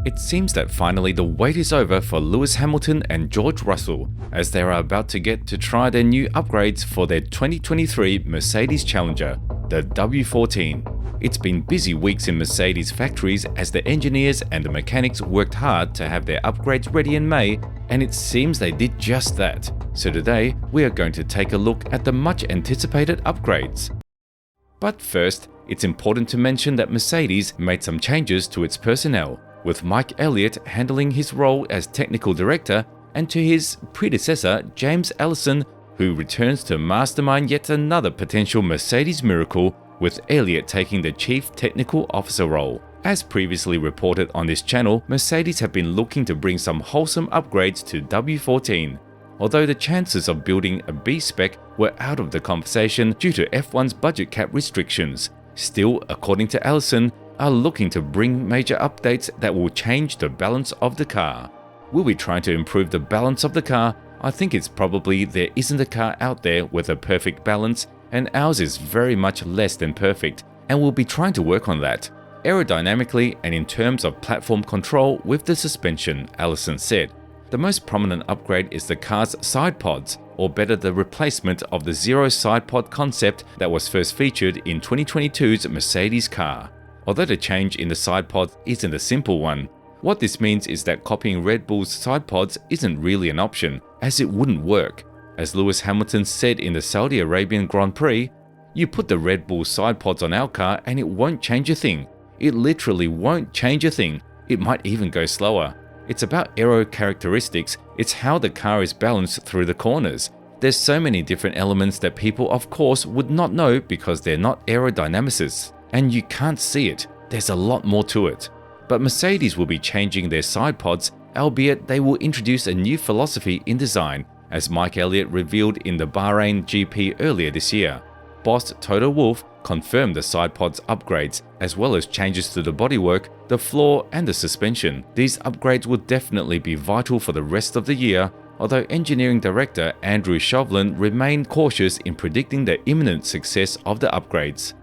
It seems that finally the wait is over for Lewis Hamilton and George Russell, as they are about to get to try their new upgrades for their 2023 Mercedes Challenger, the W14. It's been busy weeks in Mercedes factories as the engineers and the mechanics worked hard to have their upgrades ready in May, and it seems they did just that. So today, we are going to take a look at the much anticipated upgrades. But first, it's important to mention that Mercedes made some changes to its personnel, with Mike Elliot handling his role as technical director, and to his predecessor James Alisson, who returns to mastermind yet another potential Mercedes miracle, with Elliot taking the chief technical officer role. As previously reported on this channel, Mercedes have been looking to bring some wholesome upgrades to W14. Although the chances of building a B-spec were out of the conversation due to F1's budget cap restrictions, still, according to Alisson, are looking to bring major updates that will change the balance of the car. Will we try to improve the balance of the car? I think it's probably there isn't a car out there with a perfect balance, and ours is very much less than perfect, and we'll be trying to work on that. Aerodynamically and in terms of platform control with the suspension, Alisson said. The most prominent upgrade is the car's side pods, or better the replacement of the zero side pod concept that was first featured in 2022's Mercedes car. Although the change in the side pods isn't a simple one, what this means is that copying Red Bull's side pods isn't really an option, as it wouldn't work. As Lewis Hamilton said in the Saudi Arabian Grand Prix, "You put the Red Bull side pods on our car and it won't change a thing. It literally won't change a thing. It might even go slower. It's about aero characteristics, it's how the car is balanced through the corners. There's so many different elements that people of course would not know because they're not aerodynamicists. And you can't see it, there's a lot more to it." But Mercedes will be changing their side pods, albeit they will introduce a new philosophy in design, as Mike Elliot revealed in the Bahrain GP earlier this year. Boss Toto Wolff confirmed the side pods upgrades, as well as changes to the bodywork, the floor and the suspension. These upgrades will definitely be vital for the rest of the year, although engineering director Andrew Shovlin remained cautious in predicting the imminent success of the upgrades.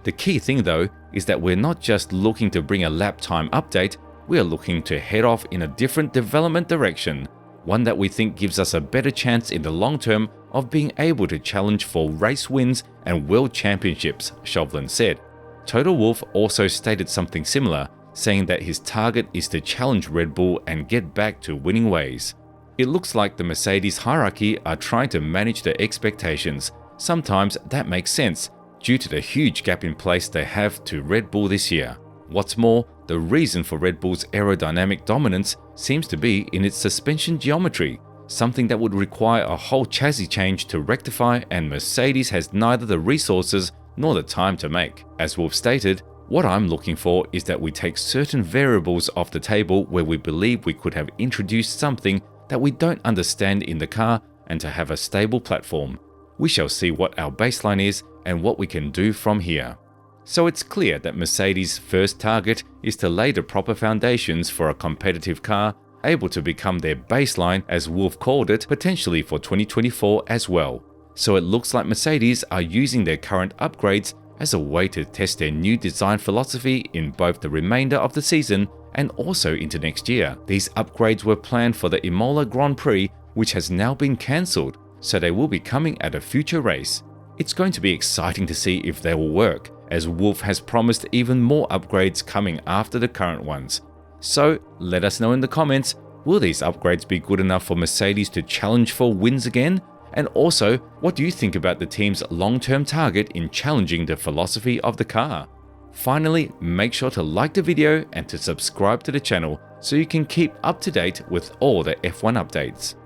The key thing though is that we're not just looking to bring a lap time update, we are looking to head off in a different development direction, one that we think gives us a better chance in the long term of being able to challenge for race wins and world championships, Shovlin said. Toto Wolff also stated something similar, saying that his target is to challenge Red Bull and get back to winning ways. It looks like the Mercedes hierarchy are trying to manage their expectations. Sometimes that makes sense, due to the huge gap in place they have to Red Bull this year. What's more, the reason for Red Bull's aerodynamic dominance seems to be in its suspension geometry, something that would require a whole chassis change to rectify, and Mercedes has neither the resources nor the time to make. As Wolff stated, "What I'm looking for is that we take certain variables off the table where we believe we could have introduced something that we don't understand in the car and to have a stable platform. We shall see what our baseline is and what we can do from here." So it's clear that Mercedes' first target is to lay the proper foundations for a competitive car, able to become their baseline, as Wolff called it, potentially for 2024 as well. So it looks like Mercedes are using their current upgrades as a way to test their new design philosophy in both the remainder of the season and also into next year. These upgrades were planned for the Imola Grand Prix, which has now been cancelled, so they will be coming at a future race. It's going to be exciting to see if they will work, as Wolff has promised even more upgrades coming after the current ones. So let us know in the comments, will these upgrades be good enough for Mercedes to challenge for wins again? And also, what do you think about the team's long-term target in challenging the philosophy of the car? Finally, make sure to like the video and to subscribe to the channel so you can keep up to date with all the F1 updates.